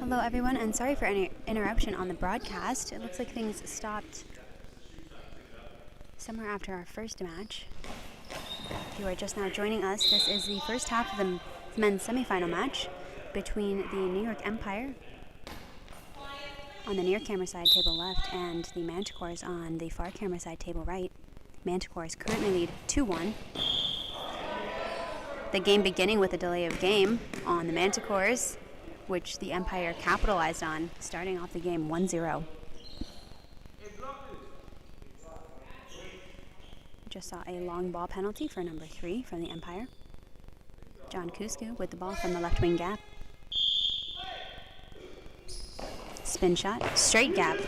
Hello everyone, and sorry for any interruption on the broadcast. It looks like things stopped somewhere after our first match. If you are just now joining us, this is the first half of the men's semifinal match between the New York Empire on the near camera side table left and the Manticores on the far camera side table right. Manticores currently lead 2-1. The game beginning with a delay of game on the Manticores, which the Empire capitalized on, starting off the game 1-0. Just saw a long ball penalty for number 3 from the Empire. John Kusku with the ball from the left wing gap. Spin shot, straight gap.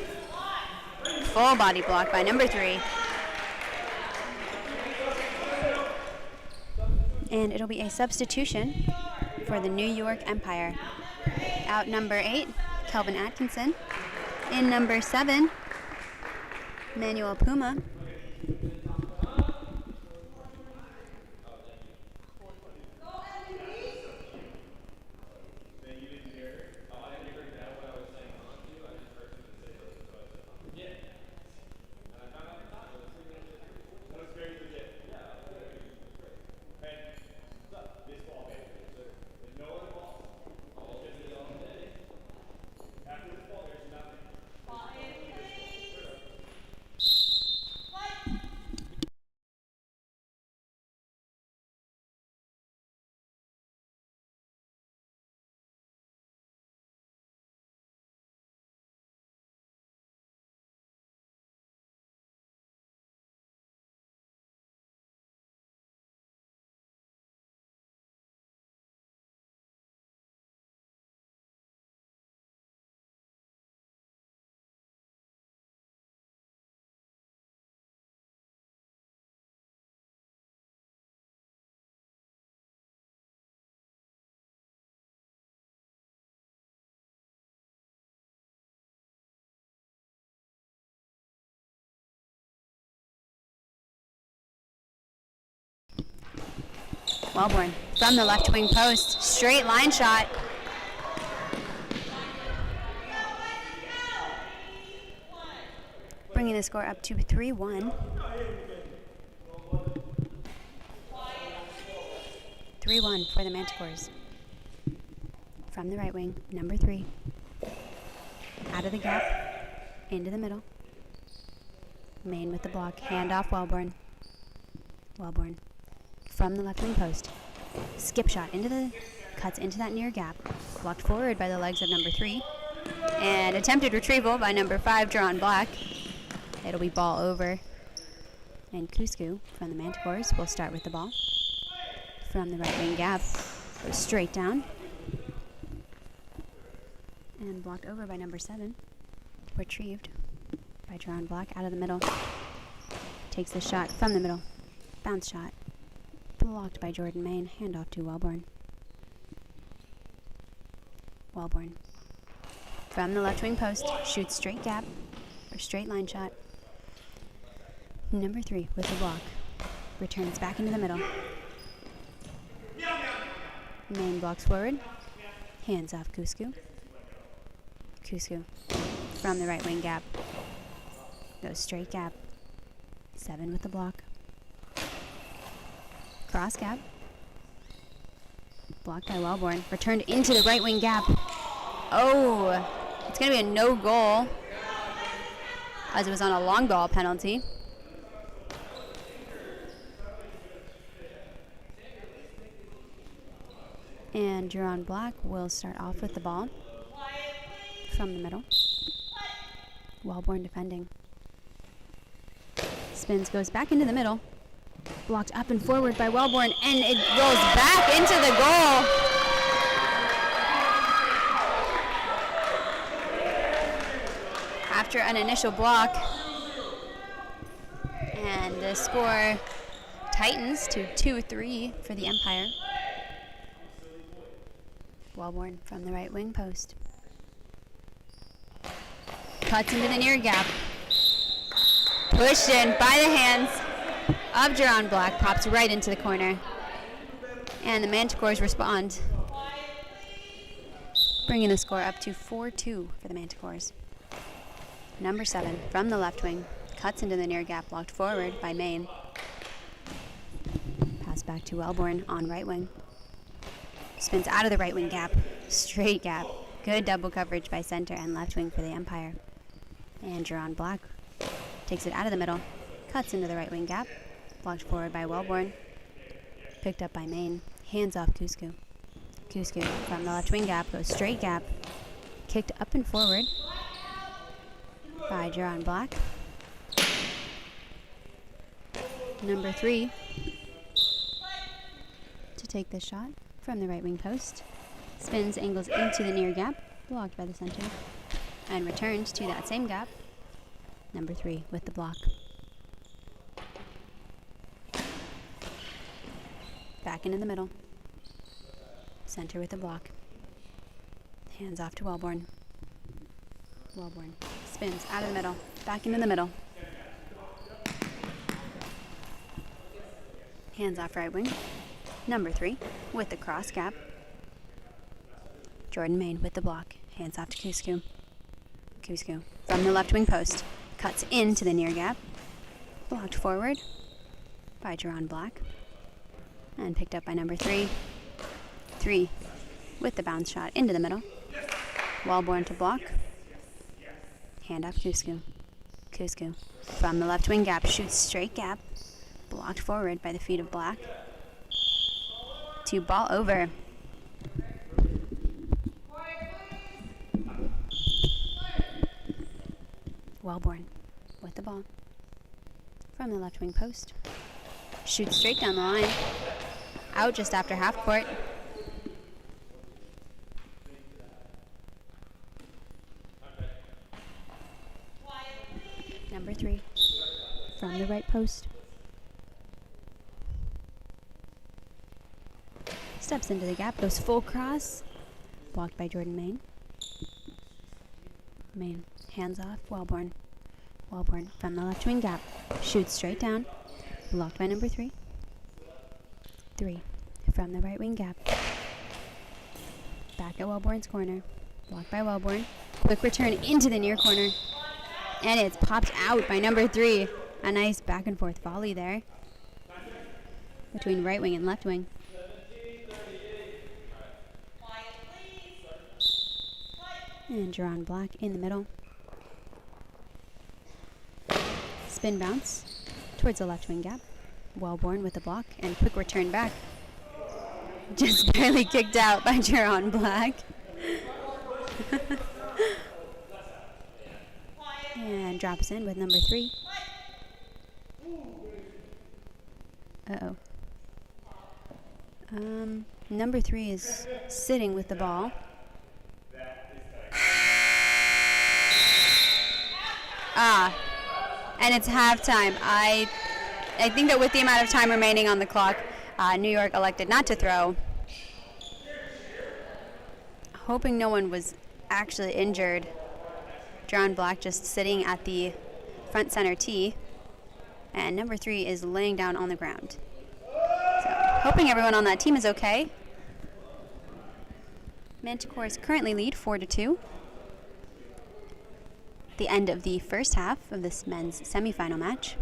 Full body block by number 3. And it'll be a substitution for the New York Empire. Out number 8, Kelvin Atkinson. In number 7, Manuel Puma. Wellborn from the left wing post, straight line shot. Bringing the score up to 3-1. 3-1 for the Manticores. From the right wing, number 3. Out of the gap, into the middle. Main with the block, hand off Wellborn. Wellborn from the left wing post. Skip shot cuts into that near gap. Blocked forward by the legs of number 3. And attempted retrieval by number 5, Drawn Black. It'll be ball over. And Kusku from the Manticores will start with the ball. From the right wing gap, goes straight down. And blocked over by number 7. Retrieved by Drawn Black out of the middle. Takes the shot from the middle. Bounce shot. Blocked by Jordan Main. Handoff to Wellborn. Wellborn from the left wing post. Shoots straight gap. Or straight line shot. Number 3 with the block. Returns back into the middle. Main blocks forward. Hands off Kusku. Kusku from the right wing gap. Goes straight gap. 7 with the block. Cross gap. Blocked by Wellborn. Returned into the right wing gap. Oh, it's going to be a no goal, as it was on a long ball penalty. And Drawn Black will start off with the ball from the middle. Wellborn defending. Spins, goes back into the middle. Blocked up and forward by Wellborn, and it rolls back into the goal. After an initial block. And the score tightens to 2-3 for the Empire. Wellborn from the right wing post. Cuts into the near gap. Pushed in by the hands of Drawn Black, pops right into the corner. And the Manticores respond. bringing the score up to 4-2 for the Manticores. Number 7 from the left wing, cuts into the near gap, blocked forward by Maine. Pass back to Wellborn on right wing. Spins out of the right wing gap, straight gap. Good double coverage by center and left wing for the Empire. And Jerron Black takes it out of the middle, cuts into the right wing gap, blocked forward by Wellborn. Picked up by Maine, hands off Cusco. Cusco from the left wing gap, goes straight gap, kicked up and forward by Jerron Black. Number 3 to take this shot from the right wing post. Spins, angles into the near gap, blocked by the center, and returns to that same gap. Number 3 with the block. Back into the middle. Center with the block. Hands off to Wellborn. Wellborn spins out of the middle, back into the middle. Hands off right wing. Number 3 with the cross gap. Jordan Maine with the block. Hands off to Cusco. Cusco from the left wing post. Cuts into the near gap. Blocked forward by Jerron Black. And picked up by number 3. 3 with the bounce shot into the middle. Wellborn to block. Hand off Cusco. Cusco from the left wing gap. Shoots straight gap. Blocked forward by the feet of Black. To ball over. Wellborn with the ball from the left wing post. Shoots straight down the line. Out just after half court. Number 3 from the right post. Steps into the gap, goes full cross. Blocked by Jordan Maine. Maine, hands off, Wellborn. Wellborn from the left wing gap. Shoots straight down. Blocked by number 3. 3 from the right wing gap. Back at Wellborn's corner. Blocked by Wellborn. Quick return into the near corner. And it's popped out by number 3. A nice back and forth volley there between right wing and left wing. And Jerron Black in the middle. Spin bounce towards the left wing gap. Wellborn with the block and quick return back. Just barely kicked out by Jerron Black. And drops in with number 3. Uh-oh. Number 3 is sitting with the ball. And it's halftime. I think that with the amount of time remaining on the clock, New York elected not to throw. Hoping no one was actually injured. Jerron Black just sitting at the front center tee. And number 3 is laying down on the ground. So, hoping everyone on that team is okay. Manticores currently lead 4-2. The end of the first half of this men's semifinal match.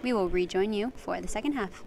We will rejoin you for the second half.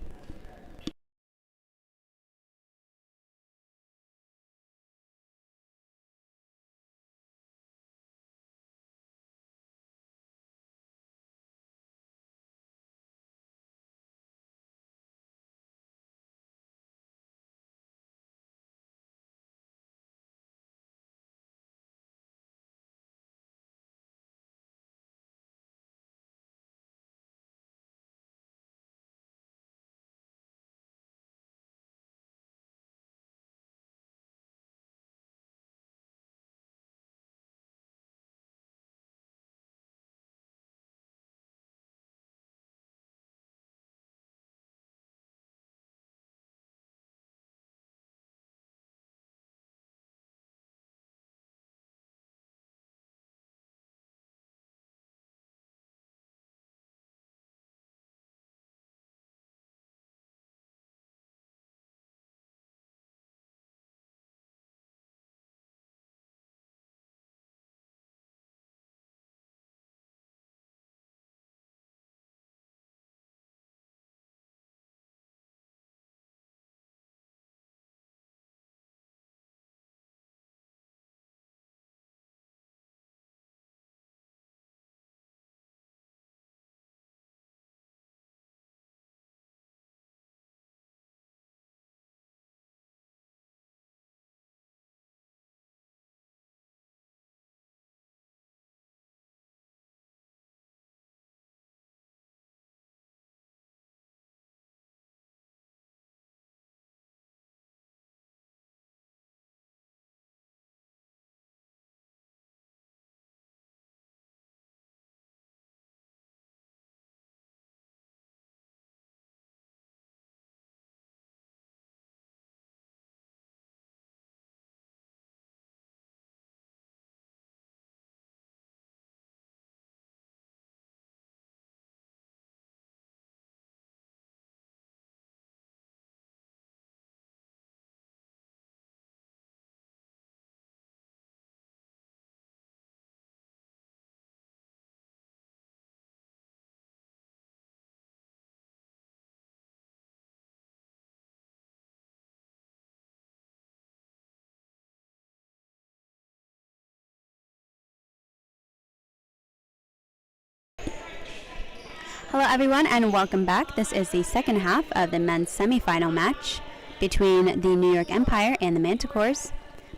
Hello everyone and welcome back. This is the second half of the men's semifinal match between the New York Empire and the Manticores.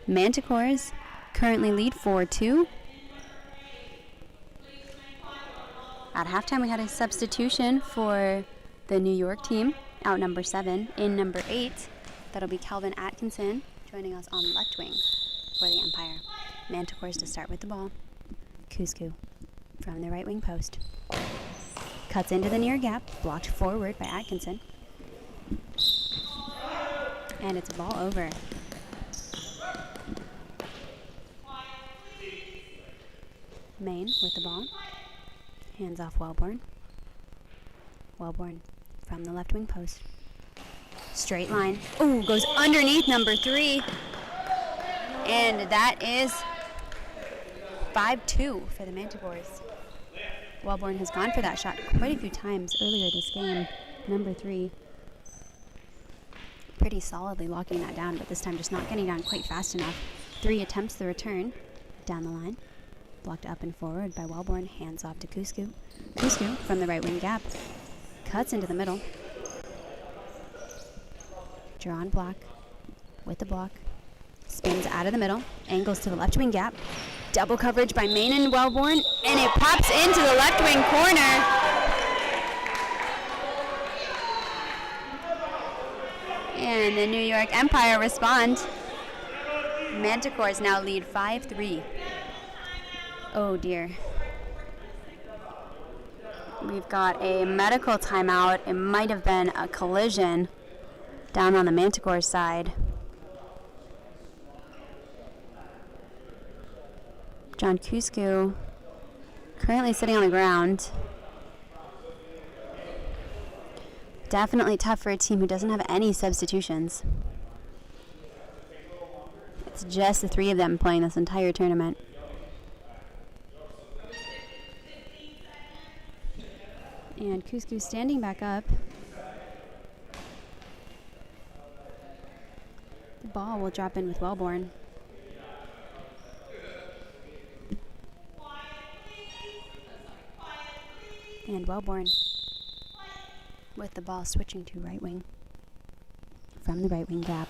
Manticores currently lead 4-2. At halftime we had a substitution for the New York team, out number 7. In number 8, that'll be Calvin Atkinson joining us on left wing for the Empire. Manticores to start with the ball. Cusco from the right wing post. Cuts into the near gap, blocked forward by Atkinson. And it's a ball over. Main with the ball. Hands off Wellborn. Wellborn from the left wing post. Straight line. Ooh, goes underneath number 3. And that is 5-2 for the Manticores. Wellborn has gone for that shot quite a few times earlier this game. Number 3 pretty solidly locking that down, but this time just not getting down quite fast enough. 3 attempts the return down the line. Blocked up and forward by Wellborn. Hands off to Cusco. Cusco from the right wing gap. Cuts into the middle. Jerron Black with the block. Spins out of the middle. Angles to the left wing gap. Double coverage by Main and Wellborn. And it pops into the left wing corner. And the New York Empire respond. Manticores now lead 5-3. Oh dear. We've got a medical timeout. It might have been a collision down on the Manticore side. John Cusco currently sitting on the ground. Definitely tough for a team who doesn't have any substitutions. It's just the 3 of them playing this entire tournament. And Cusco standing back up. The ball will drop in with Wellborn. And Wellborn with the ball switching to right wing. From the right wing gap.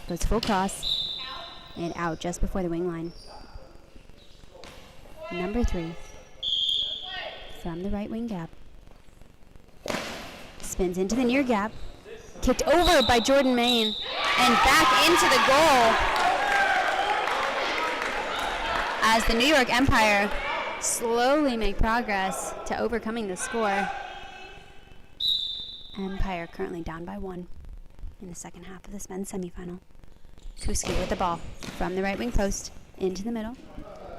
Goes full cross. And out just before the wing line. Number 3. From the right wing gap. Spins into the near gap. Kicked over by Jordan Main. And back into the goal. As the New York Empire slowly make progress to overcoming the score. Empire currently down by 1 in the second half of this men's semifinal. Cusco with the ball from the right wing post into the middle.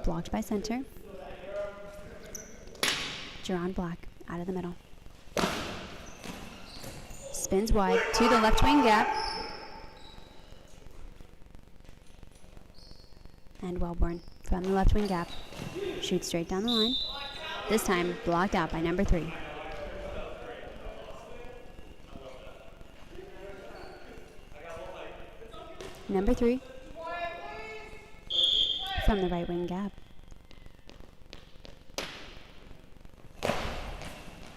Blocked by center. Jerron Black out of the middle. Spins wide to the left wing gap. And Wellborn from the left wing gap. Shoots straight down the line. This time blocked out by number 3. Number 3 from the right wing gap.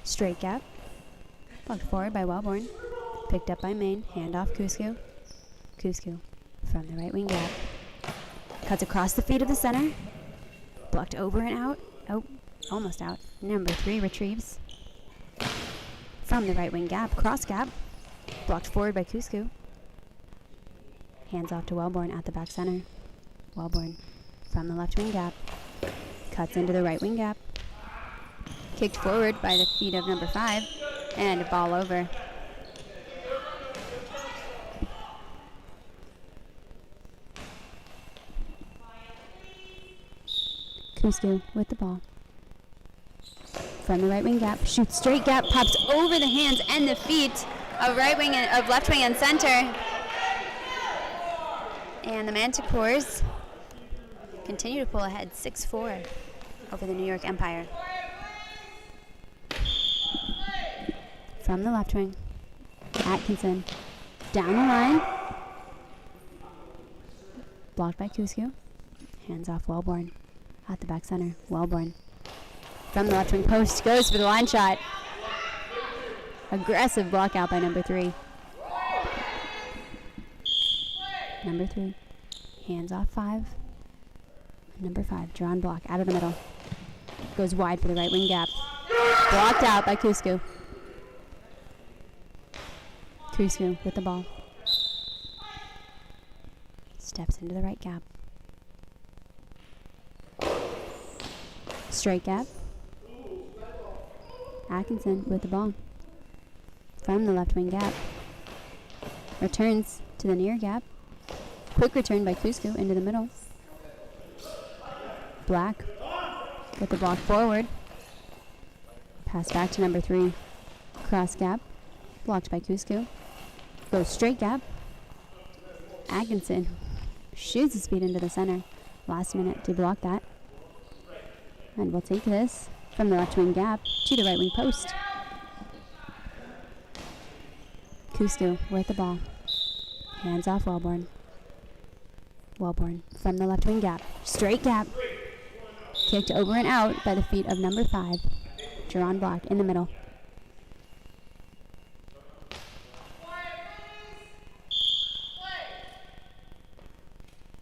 Straight gap. Blocked forward by Wellborn. Picked up by Main. Hand off Cusco. Cusco from the right wing gap. Cuts across the feet of the center. Blocked over and out. Oh, almost out. Number 3 retrieves. From the right wing gap. Cross gap. Blocked forward by Cusco. Hands off to Wellborn at the back center. Wellborn from the left wing gap. Cuts into the right wing gap. Kicked forward by the feet of number 5. And a ball over. Cusco with the ball. From the right wing gap. Shoots straight gap. Pops over the hands and the feet of left wing and center. And the Manticores continue to pull ahead 6-4 over the New York Empire. From the left wing, Atkinson down the line. Blocked by Cusco. Hands off Wellborn at the back center. Wellborn from the left wing post goes for the line shot. Aggressive block out by number 3. Number 3. Hands off 5. Number 5. Drawn block out of the middle. Goes wide for the right wing gap. Blocked out by Kusku. Kusku with the ball. Steps into the right gap. Straight gap. Atkinson with the ball. From the left wing gap. Returns to the near gap. Quick return by Kusku into the middle. Black with the block forward. Pass back to number 3. Cross gap. Blocked by Kusku. Goes straight gap. Atkinson shoots his speed into the center. Last minute to block that. And we'll take this from the left wing gap to the right wing post. Kusku with the ball. Hands off Wellborn. Wellborn from the left wing gap. Straight gap. Kicked over and out by the feet of number 5. Drawn block in the middle.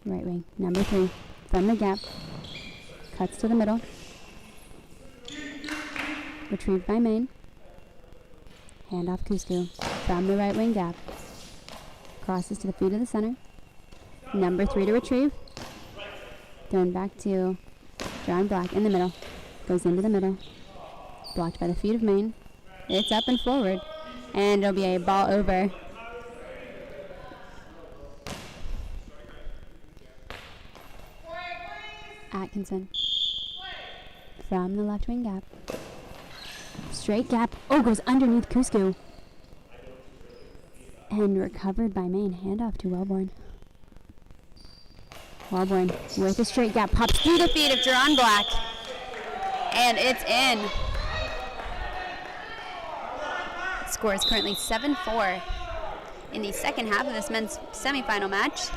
Right wing, number 3. From the gap. Cuts to the middle. Retrieved by Main. Hand off Kusku. From the right wing gap. Crosses to the feet of the center. Number 3 to retrieve. Thrown back to Drawn block in the middle. Goes into the middle. Blocked by the feet of Main. It's up and forward. And it'll be a ball over. Atkinson. From the left wing gap. Straight gap. Oh, goes underneath Kusku. And recovered by Main. Handoff to Wellborn. Wellborn with a straight gap. Pops through the feet of Drawn Black. And it's in. Score is currently 7-4 in the second half of this men's semifinal match.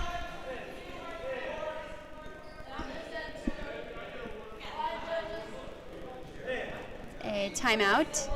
A timeout.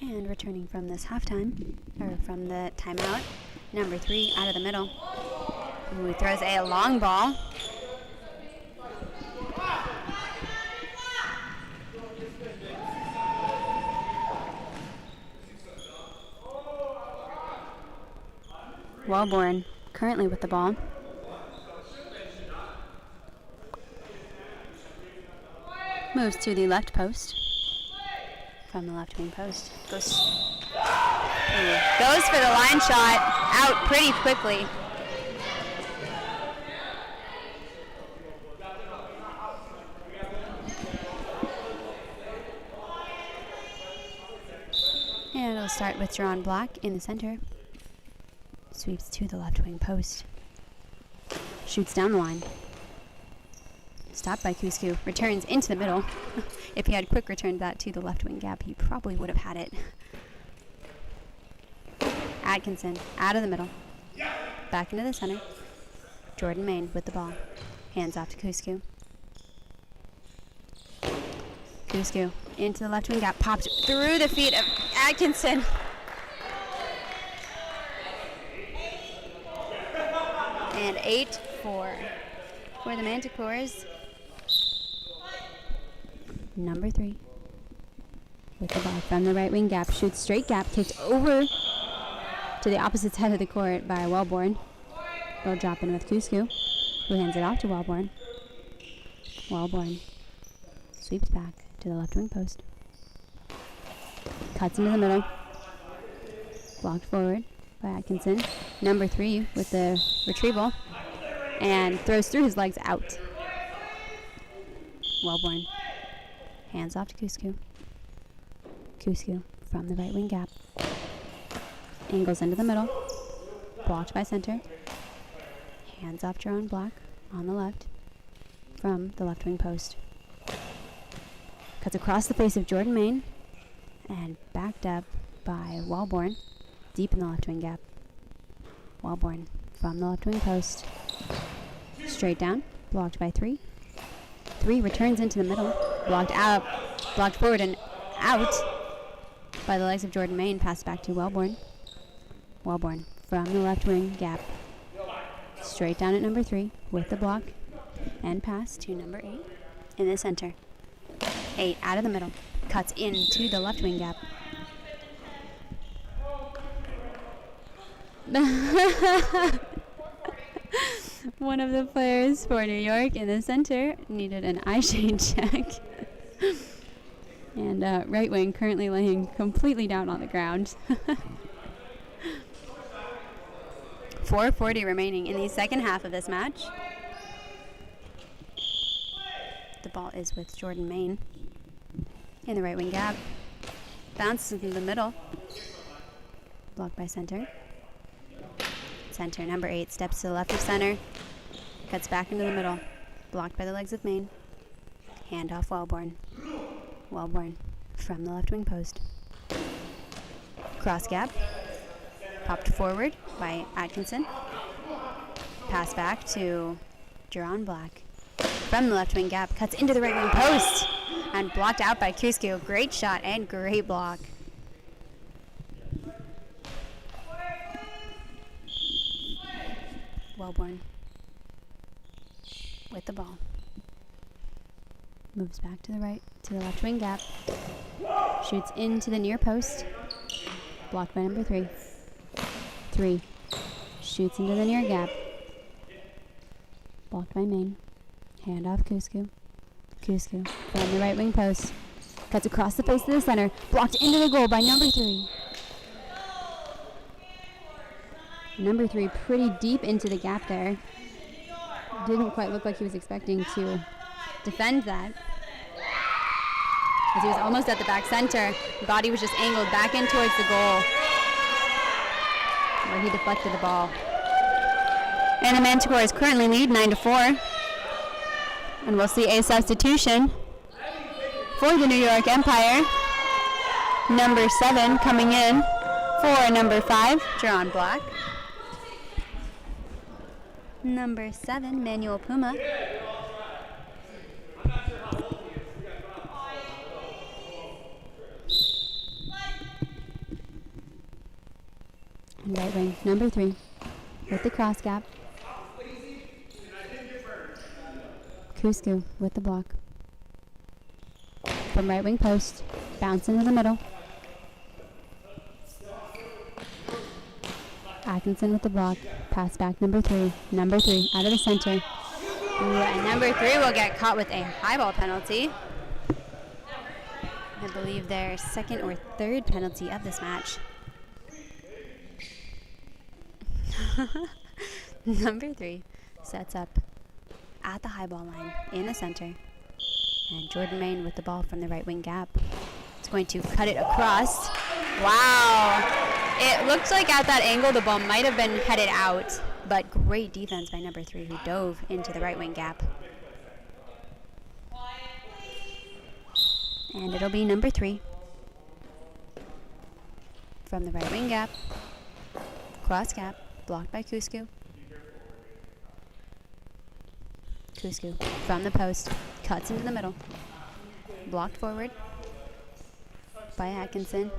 And returning from this halftime, or from the timeout, number 3 out of the middle, who throws a long ball. Wellborn currently with the ball. Moves to the left post. From the left wing post. Goes for the line shot. Out pretty quickly. And it'll start with Drawn Black in the center. Sweeps to the left wing post. Shoots down the line. Stopped by Kusku. Returns into the middle. If he had quick returned that to the left wing gap, he probably would have had it. Atkinson out of the middle. Back into the center. Jordan Main with the ball. Hands off to Kusku. Kusku into the left wing gap. Popped through the feet of Atkinson. And 8-4 for the Manticores. Number 3 with the ball from the right wing gap. Shoots straight gap. Kicked over to the opposite side of the court by Wellborn. They'll drop in with Kusku, who hands it off to Wellborn. Wellborn sweeps back to the left wing post. Cuts into the middle. Blocked forward by Atkinson. Number 3 with the retrieval. And throws through his legs out. Wellborn. Hands off to Kusku. Kusku from the right wing gap. Angles into the middle. Blocked by center. Hands off Jerron Black on the left from the left wing post. Cuts across the face of Jordan Main and backed up by Wellborn deep in the left wing gap. Wellborn from the left wing post. Straight down. Blocked by 3. 3 returns into the middle. Blocked out. Blocked forward and out by the legs of Jordan Main. Passed back to Wellborn. Wellborn from the left wing gap. Straight down at number 3 with the block and pass to number 8 in the center. 8 out of the middle. Cuts into the left wing gap. One of the players for New York in the center needed an eye shade check. And right wing currently laying completely down on the ground. 4:40 remaining in the second half of this match. The ball is with Jordan Main in the right wing gap. Bounces into the middle. Blocked by center. Center, number 8, steps to the left of center. Cuts back into the middle. Blocked by the legs of Main. Hand off Wellborn. Wellborn from the left wing post. Cross gap. Popped forward by Atkinson. Pass back to Jerron Black. From the left wing gap, cuts into the right wing post. And blocked out by Kusku. Great shot and great block. Wellborn with the ball. Moves back to the right, to the left wing gap. Shoots into the near post. Blocked by number 3. 3. Shoots into the near gap. Blocked by Main. Hand off Kusku. Kusku from the right wing post. Cuts across the face of the center. Blocked into the goal by number 3. Number 3 pretty deep into the gap there. Didn't quite look like he was expecting to defend that. As he was almost at the back center, body was just angled back in towards the goal, where he deflected the ball. And the Manticores currently lead 9-4. And we'll see a substitution for the New York Empire. Number 7 coming in for number 5, Jerron Black. Number 7, Manuel Puma. And right wing, number 3, with the cross gap. Kusku with the block. From right wing post, bounce into the middle. Atkinson with the block. Pass back number 3. Number 3 out of the center. Ooh, and number 3 will get caught with a high ball penalty. I believe their second or third penalty of this match. Number 3 sets up at the high ball line in the center. And Jordan Main with the ball from the right wing gap. It's going to cut it across. Wow. It looked like at that angle the ball might have been headed out, but great defense by number 3 who dove into the right wing gap. And it'll be number 3 from the right wing gap. Cross gap, blocked by Kusku. Kusku from the post, cuts into the middle. Blocked forward by Atkinson.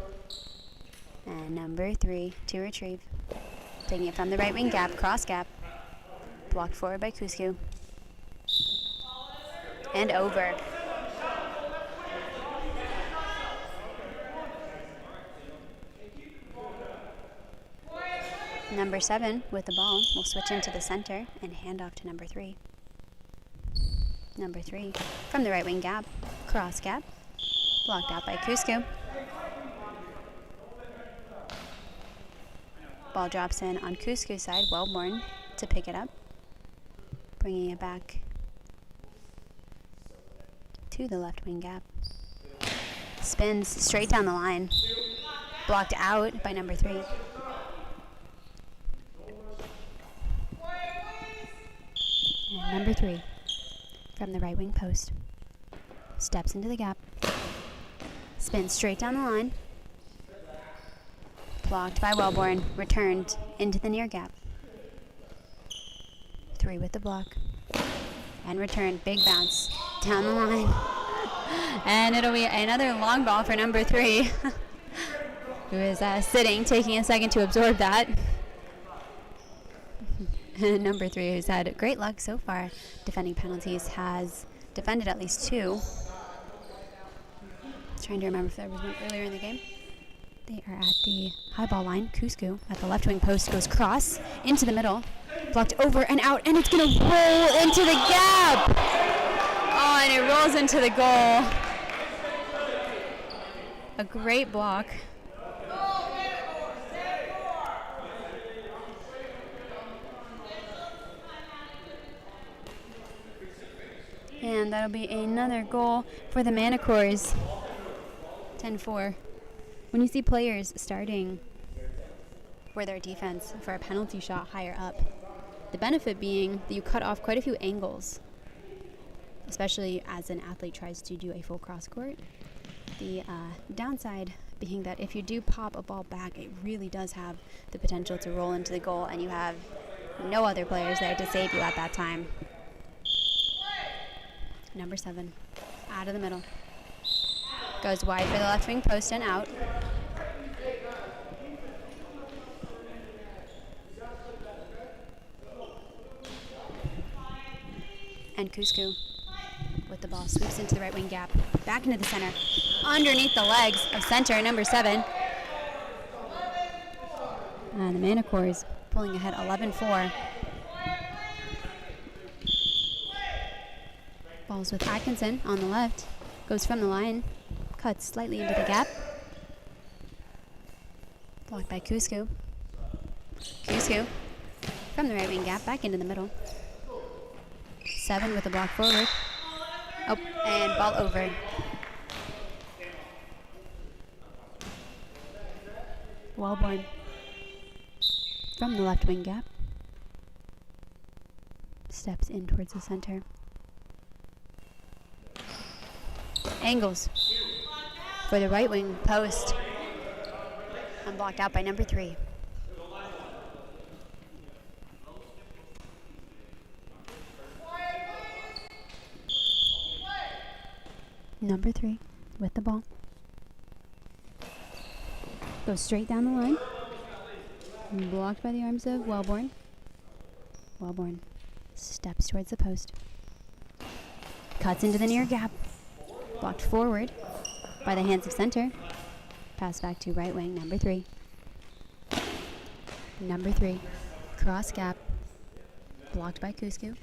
And number 3 to retrieve. Taking it from the right wing gap, cross gap. Blocked forward by Kusku. And over. Number 7 with the ball will switch into the center and hand off to number 3. Number 3 from the right wing gap. Cross gap. Blocked out by Cusco. Ball drops in on Cusco's side. Wellborn to pick it up. Bringing it back to the left wing gap. Spins straight down the line. Blocked out by number 3. And number 3 from the right wing post. Steps into the gap. Spins straight down the line. Blocked by Wellborn. Returned into the near gap. 3 with the block. And returned. Big bounce down the line. And it'll be another long ball for number 3. Who is sitting, taking a second to absorb that. Number 3, who's had great luck so far defending penalties, has defended at least 2. Trying to remember if there was one earlier in the game. They are at the high ball line. Cusco at the left wing post goes cross into the middle. Blocked over and out, and it's going to roll into the gap. Oh, and it rolls into the goal. A great block. And that'll be another goal for the Manticores. 10-4. When you see players starting for their defense for a penalty shot higher up, the benefit being that you cut off quite a few angles, especially as an athlete tries to do a full cross court. The downside being that if you do pop a ball back, it really does have the potential to roll into the goal, and you have no other players there to save you at that time. Number 7, out of the middle. Goes wide for the left wing post and out. And Cusco with the ball sweeps into the right wing gap. Back into the center. Underneath the legs of center, number 7. And the Manticores pulling ahead 11-4. Balls with Atkinson on the left. Goes from the line. Cuts slightly into the gap. Blocked by Cusco. Cusco from the right wing gap back into the middle. 7 with the block forward. Oh, and ball over. Wellborn from the left wing gap. Steps in towards the center. Angles for the right wing post. And blocked out by number 3. Number 3 with the ball. Goes straight down the line. Blocked by the arms of Wellborn. Wellborn steps towards the post. Cuts into the near gap. Blocked forward by the hands of center. Pass back to right wing, number 3. Number 3. Cross gap. Blocked by Cusco.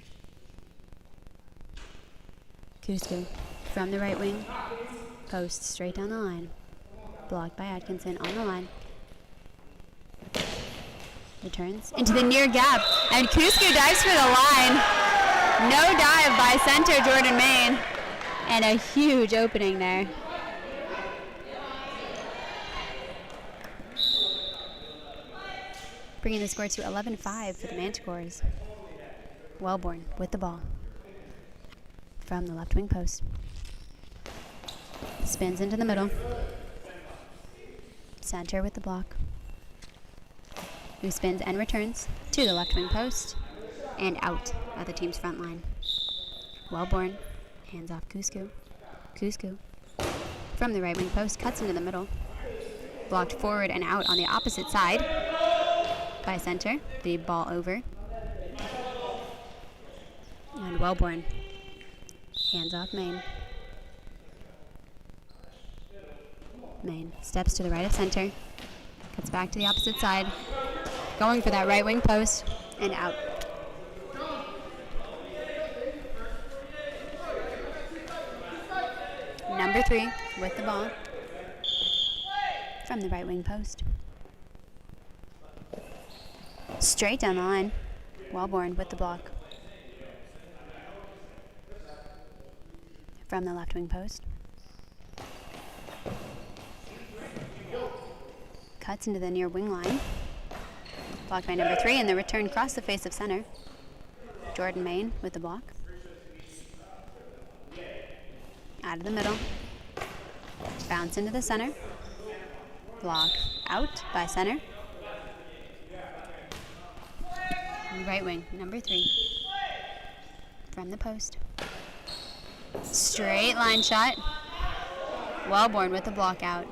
Cusco from the right wing. Post straight down the line. Blocked by Atkinson on the line. Returns into the near gap. And Cusco dives for the line. No dive by center Jordan Main. And a huge opening there. Bringing the score to 11-5 for the Manticores. Wellborn with the ball. From the left wing post. Spins into the middle. Center with the block. Who spins and returns to the left wing post. And out at the team's front line. Wellborn. Hands off Cusco. Cusco from the right wing post cuts into the middle. Blocked forward and out on the opposite side by center. The ball over. And Wellborn. Hands off Main. Main steps to the right of center. Cuts back to the opposite side. Going for that right wing post and out. number 3 with the ball from the right wing post. Straight down the line. Wellborn with the block from the left wing post. Cuts into the near wing line. Blocked by number 3, and the return across the face of center. Jordan Main with the block. Out of the middle. Bounce into the center. Block out by center. Right wing, number 3. From the post. Straight line shot. Wellborn with the block out.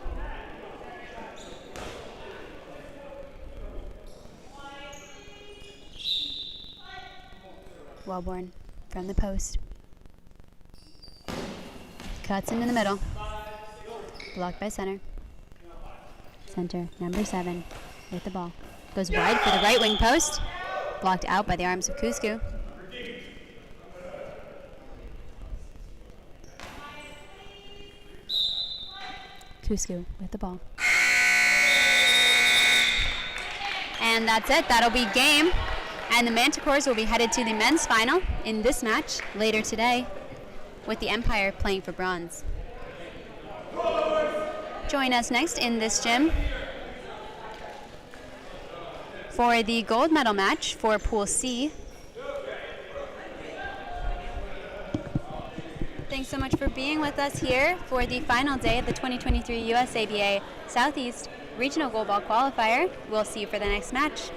Wellborn from the post. Cuts into the middle. Blocked by center. Center, number 7, with the ball. Goes wide for the right wing post. Blocked out by the arms of Kusku. Kusku with the ball. And that's it. That'll be game. And the Manticores will be headed to the men's final in this match later today, with the Empire playing for bronze. Join us next in this gym for the gold medal match for Pool C. Thanks so much for being with us here for the final day of the 2023 USABA Southeast Regional Goalball Qualifier. We'll see you for the next match.